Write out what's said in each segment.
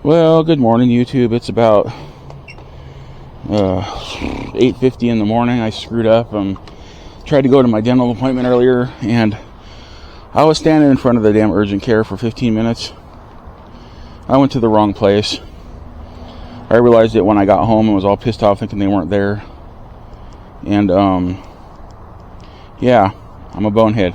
Well, good morning, YouTube. It's about 8:50 in the morning. I screwed up. Tried to go to my dental appointment earlier, and I was standing in front of the damn urgent care for 15 minutes. I went to the wrong place. I realized it when I got home and was all pissed off thinking they weren't there. And, yeah, I'm a bonehead.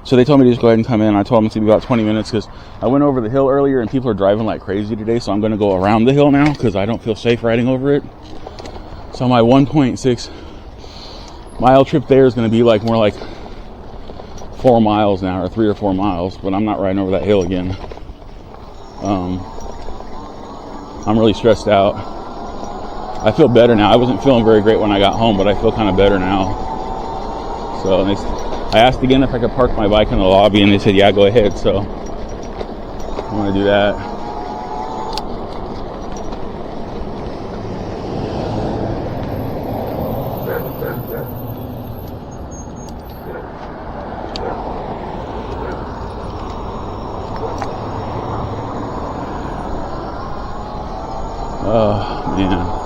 So they told me to just go ahead and come in. I told them it's going to be about 20 minutes because I went over the hill earlier and people are driving like crazy today. So I'm going to go around the hill now because I don't feel safe riding over it. So my 1.6 mile trip there is going to be like more like 4 miles now, or 3 or 4 miles. But I'm not riding over that hill again. I'm really stressed out. I feel better now. I wasn't feeling very great when I got home, but I feel kind of better now. So I asked again if I could park my bike in the lobby, and they said, yeah, go ahead. So I'm going to do that. Oh, man.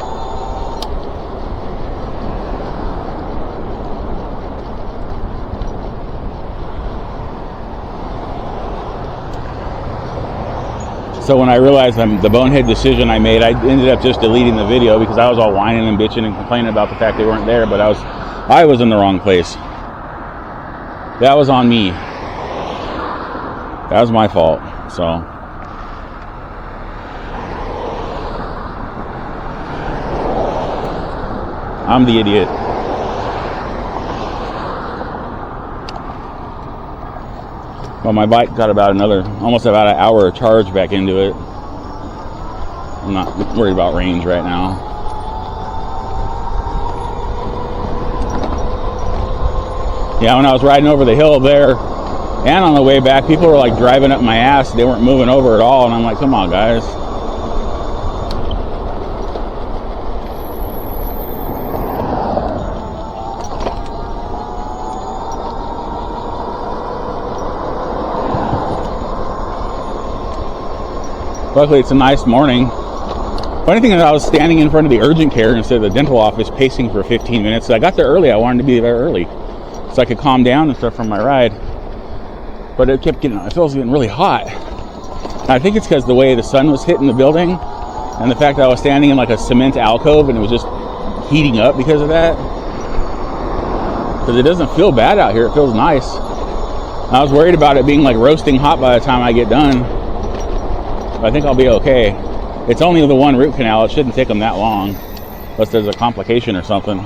So when I realized the bonehead decision I made, I ended up just deleting the video because I was all whining and bitching and complaining about the fact they weren't there, but I was in the wrong place. That was on me. That was my fault. So I'm the idiot. Well, my bike got almost about an hour of charge back into it. I'm not worried about range right now. Yeah, when I was riding over the hill there and on the way back, people were like driving up my ass. They weren't moving over at all. And I'm like, come on, guys. Luckily, it's a nice morning. Funny thing is, I was standing in front of the urgent care instead of the dental office, pacing for 15 minutes. So I got there early. I wanted to be there early so I could calm down and stuff from my ride. But it feels getting really hot. And I think it's because the way the sun was hitting the building and the fact that I was standing in like a cement alcove and it was just heating up because of that. Because it doesn't feel bad out here. It feels nice. I was worried about it being like roasting hot by the time I get done. I think I'll be okay. It's only the one root canal. It shouldn't take them that long, unless there's a complication or something.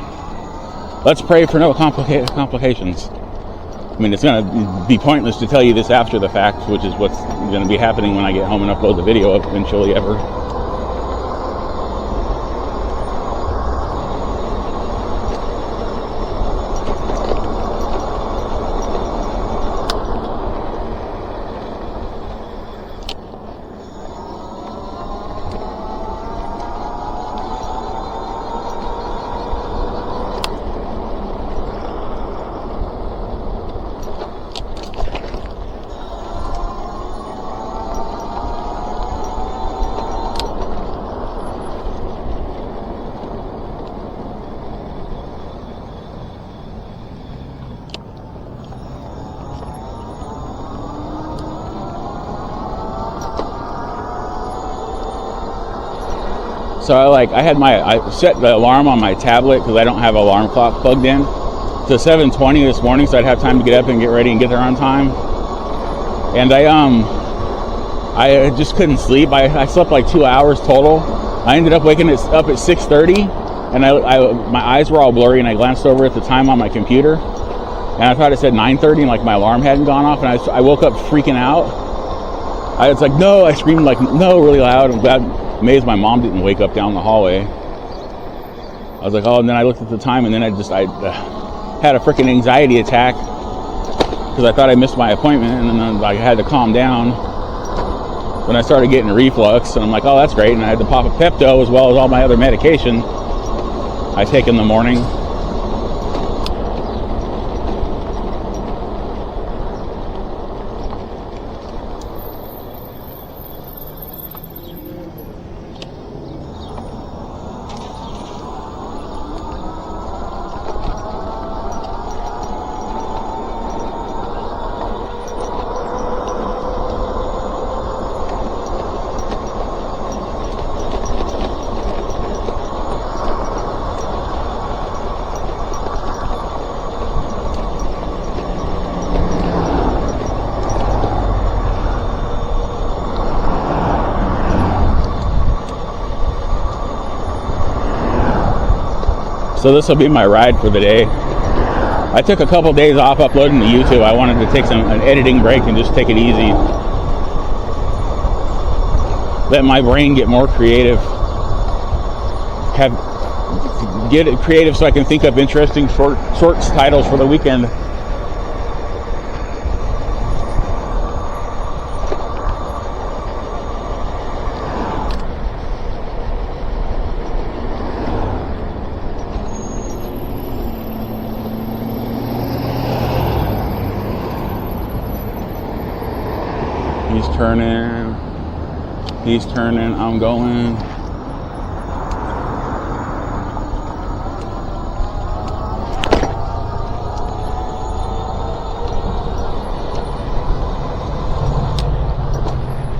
Let's pray for no complications. I mean, it's going to be pointless to tell you this after the fact, which is what's going to be happening when I get home and upload the video eventually ever. So I set the alarm on my tablet because I don't have an alarm clock plugged in to 7:20 this morning, so I'd have time to get up and get ready and get there on time. And I just couldn't sleep. I slept like 2 hours total. I ended up waking up at 6:30, and my eyes were all blurry, and I glanced over at the time on my computer, and I thought it said 9:30, and like my alarm hadn't gone off, and I woke up freaking out. I was like, no! I screamed like no really loud. I'm amazed my mom didn't wake up down the hallway. I was like, oh, and then I looked at the time, and then I had a freaking anxiety attack because I thought I missed my appointment, and then I had to calm down. Then I started getting reflux, and I'm like, oh, that's great. And I had to pop a Pepto as well as all my other medication I take in the morning. So this will be my ride for the day. I took a couple days off uploading to YouTube. I wanted to take an editing break and just take it easy. Let my brain get more creative. Get it creative so I can think of interesting shorts titles for the weekend. He's turning, I'm going.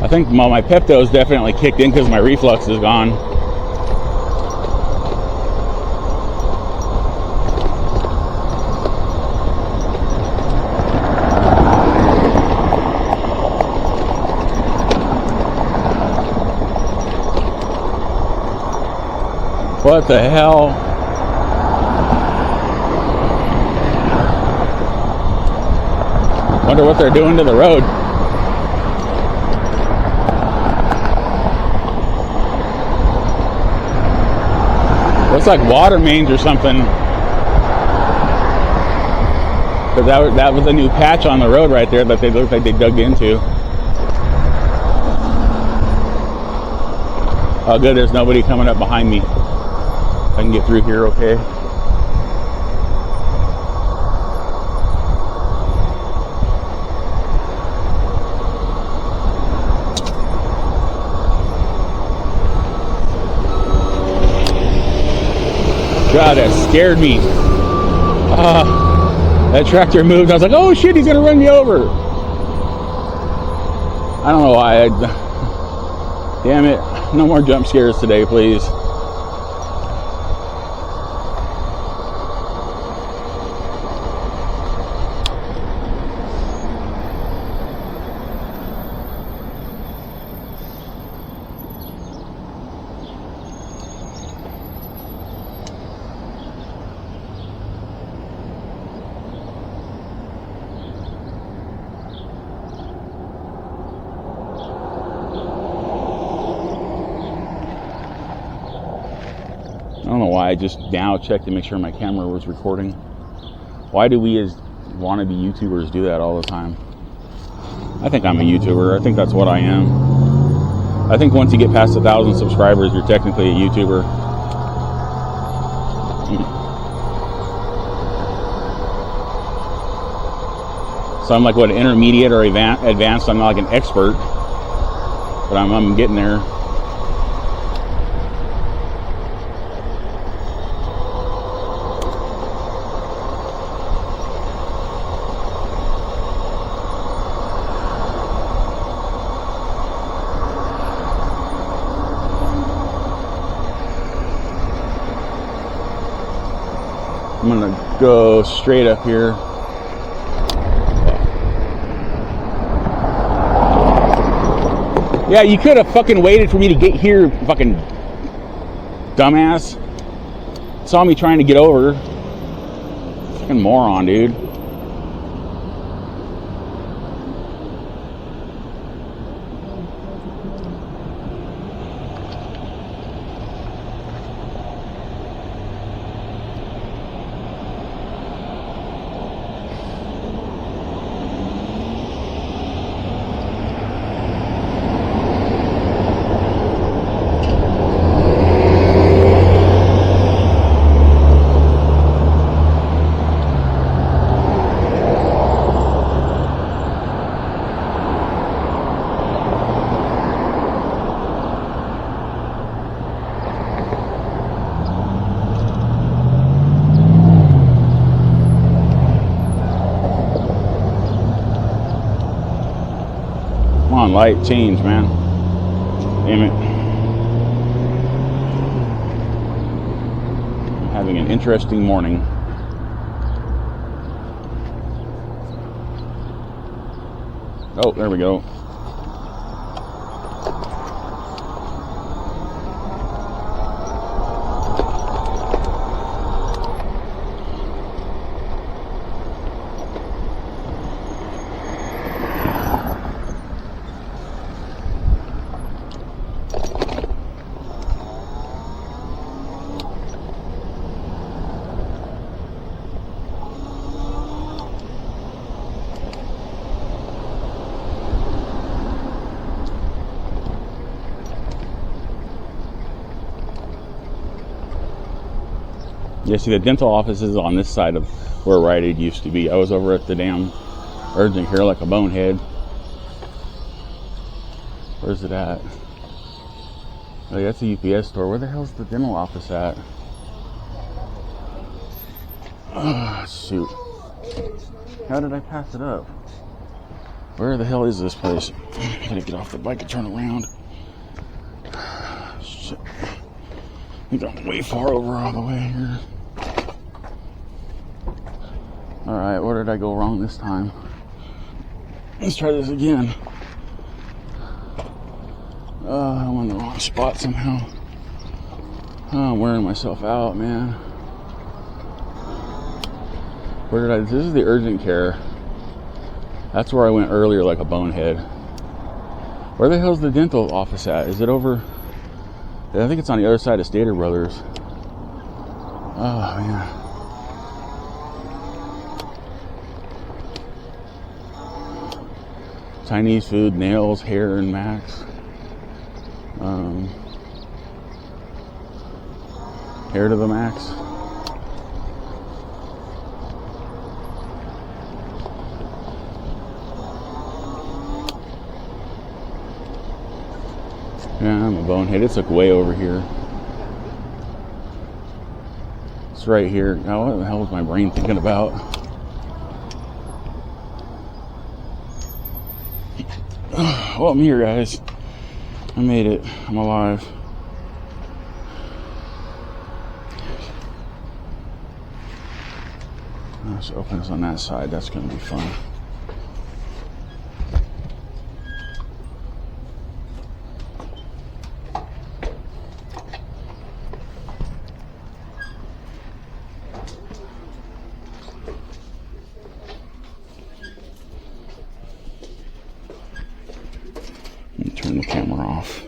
I think my Pepto's definitely kicked in because my reflux is gone. What the hell? Wonder what they're doing to the road. Looks like water mains or something. But that was a new patch on the road right there that they looked like they dug into. Oh good, there's nobody coming up behind me. I can get through here okay. God, that scared me. That tractor moved. I was like, oh shit, he's gonna run me over. I don't know why. Damn it. No more jump scares today, please. I don't know why I just now checked to make sure my camera was recording. Why do we as wannabe YouTubers do that all the time? I think I'm a YouTuber. I think that's what I am. I think once you get past 1,000 subscribers, you're technically a YouTuber. So I'm like what, intermediate or advanced? I'm not like an expert, but I'm getting there. I'm gonna go straight up here. Yeah, you could have fucking waited for me to get here, fucking dumbass. Saw me trying to get over. Fucking moron, dude. Come on, light, change, man. Damn it. I'm having an interesting morning. Oh, there we go. Yeah, see, the dental office is on this side of where Rite Aid used to be. I was over at the damn urgent care like a bonehead. Where's it at? Oh, yeah, that's a UPS store. Where the hell's the dental office at? Oh, shoot. How did I pass it up? Where the hell is this place? I gotta get off the bike and turn around. Shit. I think I'm way far over all the way here. Alright, where did I go wrong this time? Let's try this again. I'm on the wrong spot somehow. Oh, I'm wearing myself out, man. Where did I? This is the urgent care. That's where I went earlier like a bonehead. Where the hell's the dental office at? Is it over? I think it's on the other side of Stater Brothers. Oh, man. Chinese food, nails, hair, and Max. Hair to the max. Yeah, I'm a bonehead. It's like way over here. It's right here. Now, what the hell was my brain thinking about? Oh, I'm here, guys. I made it. I'm alive. Let's open this on that side. That's going to be fun. Let me turn the camera off.